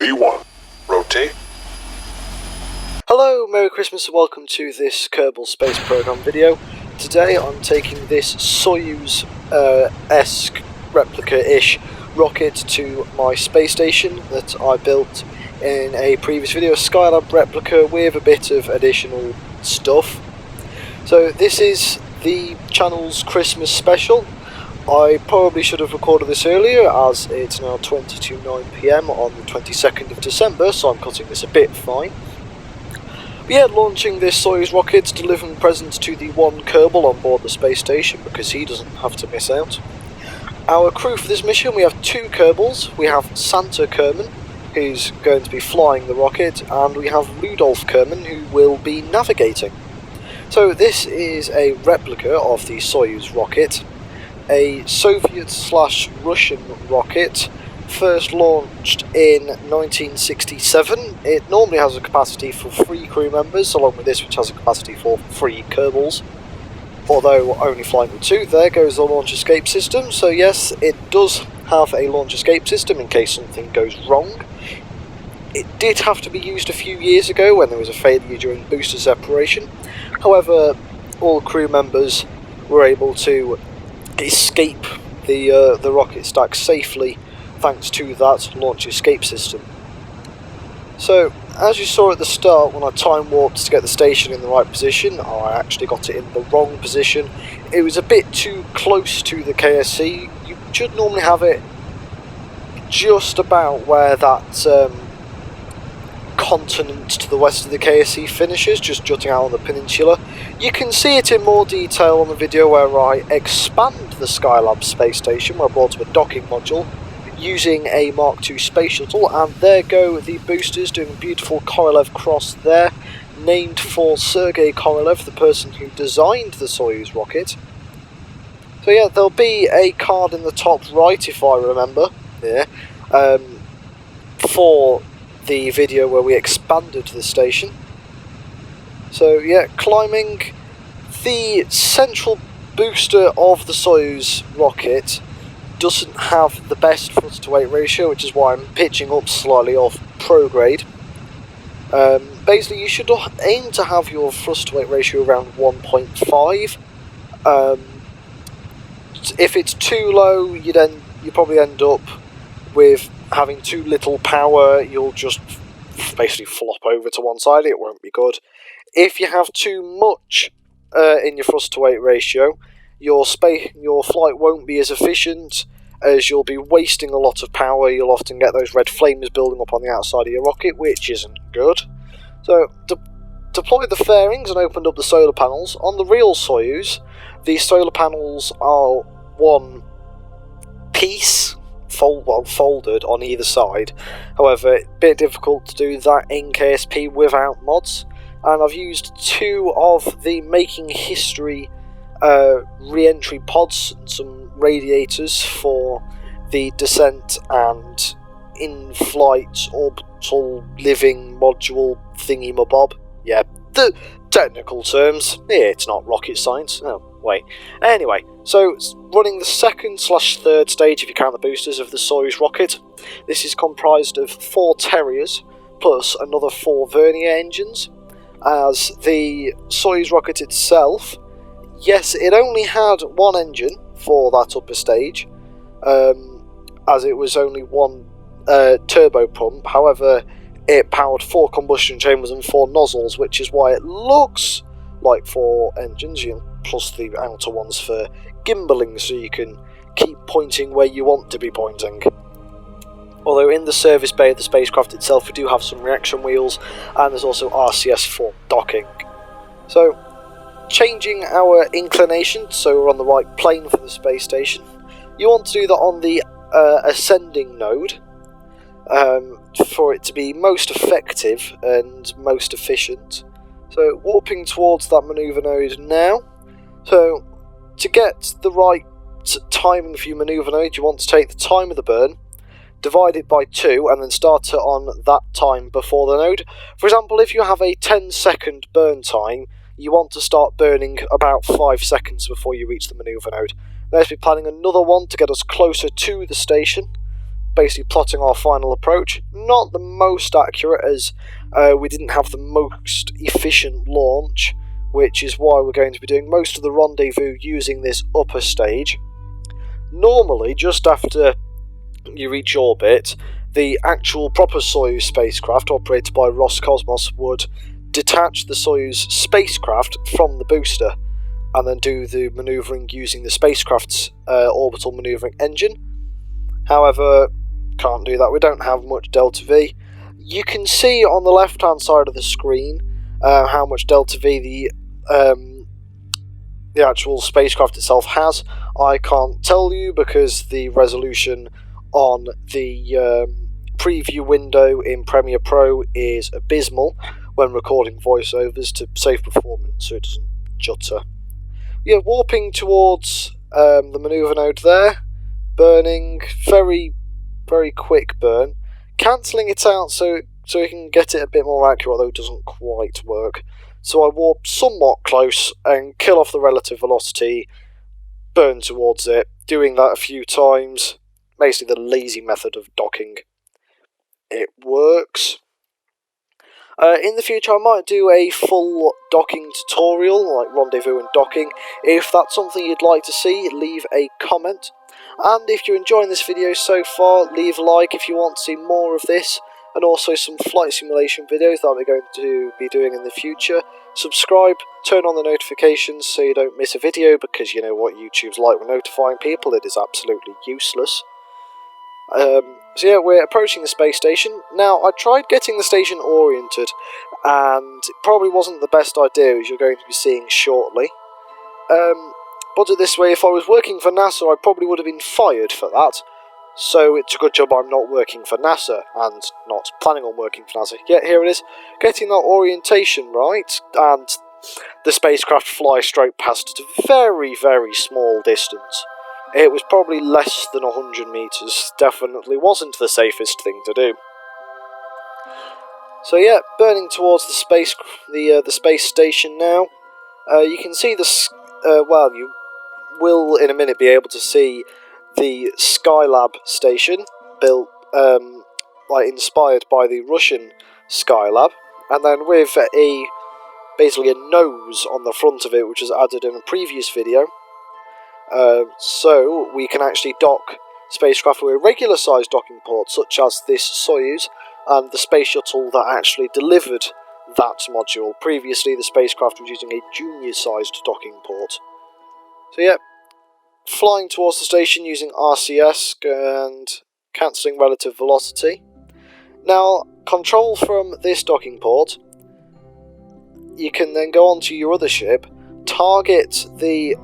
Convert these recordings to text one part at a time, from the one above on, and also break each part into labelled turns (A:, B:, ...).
A: B1, rotate.
B: Hello, Merry Christmas and welcome to this Kerbal Space Program video. Today I'm taking this Soyuz-esque replica-ish rocket to my space station that I built in a previous video, a Skylab replica with a bit of additional stuff. So this is the channel's Christmas special. I probably should have recorded this earlier as it's now 20 to 9 PM on the 22nd of December, so I'm cutting this a bit fine. But yeah, launching this Soyuz rocket, delivering presents to the one Kerbal on board the space station because he doesn't have to miss out. Our crew for this mission, we have two Kerbals. We have Santa Kerman, who's going to be flying the rocket, and we have Rudolph Kerman, who will be navigating. So this is a replica of the Soyuz rocket, a Soviet/Russian rocket, first launched in 1967. It normally has a capacity for 3 crew members, along with this which has a capacity for 3 Kerbals, although only flying with 2. There goes the launch escape system, so yes, it does have a launch escape system in case something goes wrong. It did have to be used a few years ago when there was a failure during booster separation. However, all crew members were able to escape the rocket stack safely thanks to that launch escape system. So, as you saw at the start, when I time warped to get the station in the right position, I actually got it in the wrong position. It was a bit too close to the KSC. You should normally have it just about where that continent to the west of the KSC finishes, just jutting out on the peninsula. You can see it in more detail on the video where I expand the Skylab space station, where I brought up a docking module using a Mark II space shuttle, and there go the boosters doing a beautiful Korolev cross there, named for Sergei Korolev, the person who designed the Soyuz rocket. So yeah, there'll be a card in the top right, if I remember, here, for the video where we expanded the station. So yeah, climbing. The central booster of the Soyuz rocket doesn't have the best thrust to weight ratio, which is why I'm pitching up slightly off prograde. Basically, you should aim to have your thrust to weight ratio around 1.5. If it's too low, you probably end up with having too little power. You'll just basically flop over to one side. It won't be good. If you have too much in your thrust to weight ratio, your flight won't be as efficient, as you'll be wasting a lot of power. You'll often get those red flames building up on the outside of your rocket, which isn't good. So, deployed the fairings and opened up the solar panels. On the real Soyuz, the solar panels are one piece, folded on either side. However, a bit difficult to do that in KSP without mods, and I've used 2 of the Making History re-entry pods and some radiators for the descent and in-flight orbital living module thingy-mabob. Yeah, the technical terms. Yeah, it's not rocket science. Oh, wait. Anyway, so running the 2nd/3rd stage, if you count the boosters, of the Soyuz rocket. This is comprised of 4 Terriers plus another 4 Vernier engines. As the Soyuz rocket itself, yes, it only had 1 engine for that upper stage, as it was only 1 turbo pump. However, it powered 4 combustion chambers and 4 nozzles, which is why it looks like 4 engines, plus the outer ones for gimballing, so you can keep pointing where you want to be pointing. Although in the service bay of the spacecraft itself we do have some reaction wheels, and there's also RCS for docking. So, changing our inclination so we're on the right plane for the space station. You want to do that on the ascending node for it to be most effective and most efficient. So warping towards that manoeuvre node now. So to get the right timing for your manoeuvre node, you want to take the time of the burn, divide it by 2, and then start it on that time before the node. For example, if you have a 10-second burn time, you want to start burning about 5 seconds before you reach the manoeuvre node. Let's be planning another one to get us closer to the station. basically plotting our final approach. Not the most accurate, as we didn't have the most efficient launch, which is why we're going to be doing most of the rendezvous using this upper stage. Normally, just after you reach orbit, the actual proper Soyuz spacecraft, operated by Roscosmos, would detach the Soyuz spacecraft from the booster and then do the manoeuvring using the spacecraft's orbital manoeuvring engine. However, can't do that, we don't have much delta V. You can see on the left hand side of the screen how much delta V the actual spacecraft itself has. I can't tell you because the resolution on the preview window in Premiere Pro is abysmal when recording voiceovers to save performance so it doesn't jutter. Yeah, warping towards the manoeuvre node there, burning, very, very quick burn, cancelling it out so we can get it a bit more accurate, although it doesn't quite work. So I warp somewhat close and kill off the relative velocity, burn towards it, doing that a few times, basically the lazy method of docking. It works. In the future I might do a full docking tutorial, like rendezvous and docking. If that's something you'd like to see, leave a comment. And if you're enjoying this video so far, leave a like if you want to see more of this, and also some flight simulation videos that we're going to be doing in the future. Subscribe, turn on the notifications so you don't miss a video, because you know what YouTube's like with notifying people, it is absolutely useless. So yeah, we're approaching the space station. Now, I tried getting the station oriented, and it probably wasn't the best idea, as you're going to be seeing shortly. Put it this way, if I was working for NASA, I probably would have been fired for that. So it's a good job I'm not working for NASA, and not planning on working for NASA. Yet here it is, getting that orientation right, and the spacecraft flies straight past at a very, very small distance. It was probably less than 100 metres, definitely wasn't the safest thing to do. So yeah, burning towards the space station now. You can see well, you will in a minute be able to see the Skylab station, built, inspired by the Russian Skylab, and then with basically a nose on the front of it, which was added in a previous video. So we can actually dock spacecraft with regular sized docking ports, such as this Soyuz and the space shuttle that actually delivered that module. Previously the spacecraft was using a junior sized docking port. So yeah, flying towards the station using RCS and cancelling relative velocity. Now, control from this docking port, you can then go onto your other ship, target the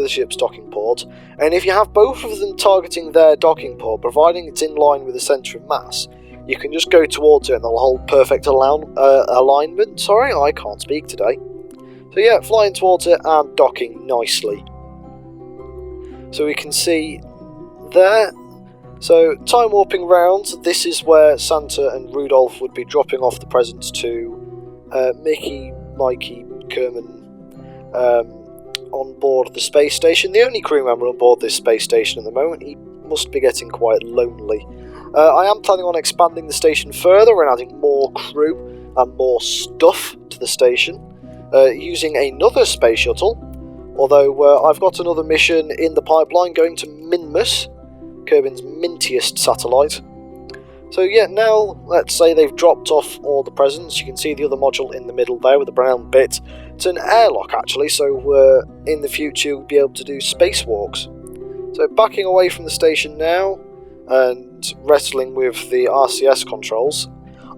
B: ship's docking port, and if you have both of them targeting their docking port, providing it's in line with the centre of mass, you can just go towards it and they'll hold perfect alignment. Sorry, I can't speak today. So yeah, flying towards it and docking nicely. So we can see there. So time warping round, this is where Santa and Rudolph would be dropping off the presents to Mickey, Mikey, Kerman, on board the space station. The only crew member on board this space station at the moment. He must be getting quite lonely. I am planning on expanding the station further and adding more crew and more stuff to the station, using another space shuttle, although I've got another mission in the pipeline going to Minmus, Kerbin's mintiest satellite. So yeah, now let's say they've dropped off all the presents. You can see the other module in the middle there with the brown bit. It's an airlock actually, so in the future you'll be able to do spacewalks. So backing away from the station now and wrestling with the RCS controls,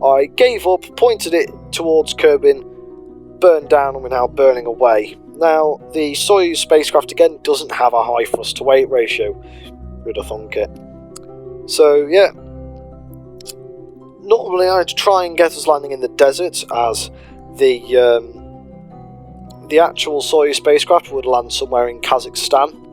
B: I gave up, pointed it towards Kerbin, burned down, and we're now burning away. Now the Soyuz spacecraft again doesn't have a high thrust to weight ratio, who'd have thunk it. So yeah, normally I'd try and get us landing in the desert, as the actual Soyuz spacecraft would land somewhere in Kazakhstan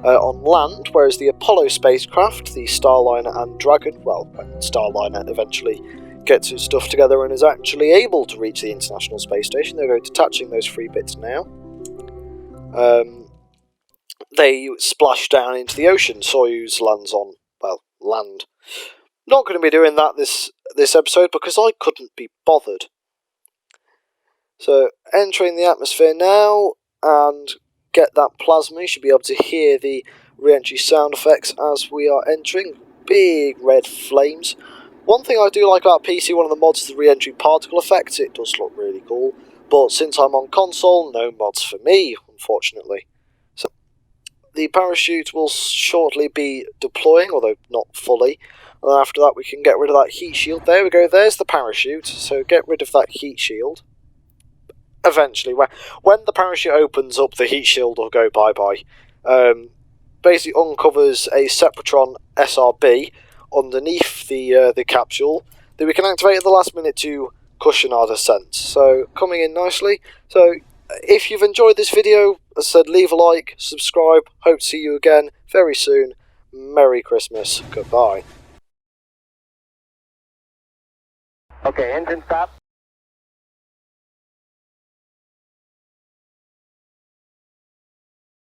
B: on land, whereas the Apollo spacecraft, the Starliner and Dragon, well, when Starliner eventually gets its stuff together and is actually able to reach the International Space Station, they're detaching those 3 bits now. They splash down into the ocean. Soyuz lands on, well, land. Not going to be doing that this episode because I couldn't be bothered. So, entering the atmosphere now, and get that plasma. You should be able to hear the re-entry sound effects as we are entering. Big red flames. One thing I do like about PC, one of the mods, is the re-entry particle effect. It does look really cool. But since I'm on console, no mods for me, unfortunately. So, the parachute will shortly be deploying, although not fully. And then after that we can get rid of that heat shield. There we go, there's the parachute. So get rid of that heat shield. Eventually, when the parachute opens up, the heat shield will go bye-bye. Basically uncovers a Sepratron SRB underneath the capsule that we can activate at the last minute to cushion our descent. So, coming in nicely. So, if you've enjoyed this video, as I said, leave a like, subscribe, hope to see you again very soon. Merry Christmas, goodbye.
A: Okay, engine stop.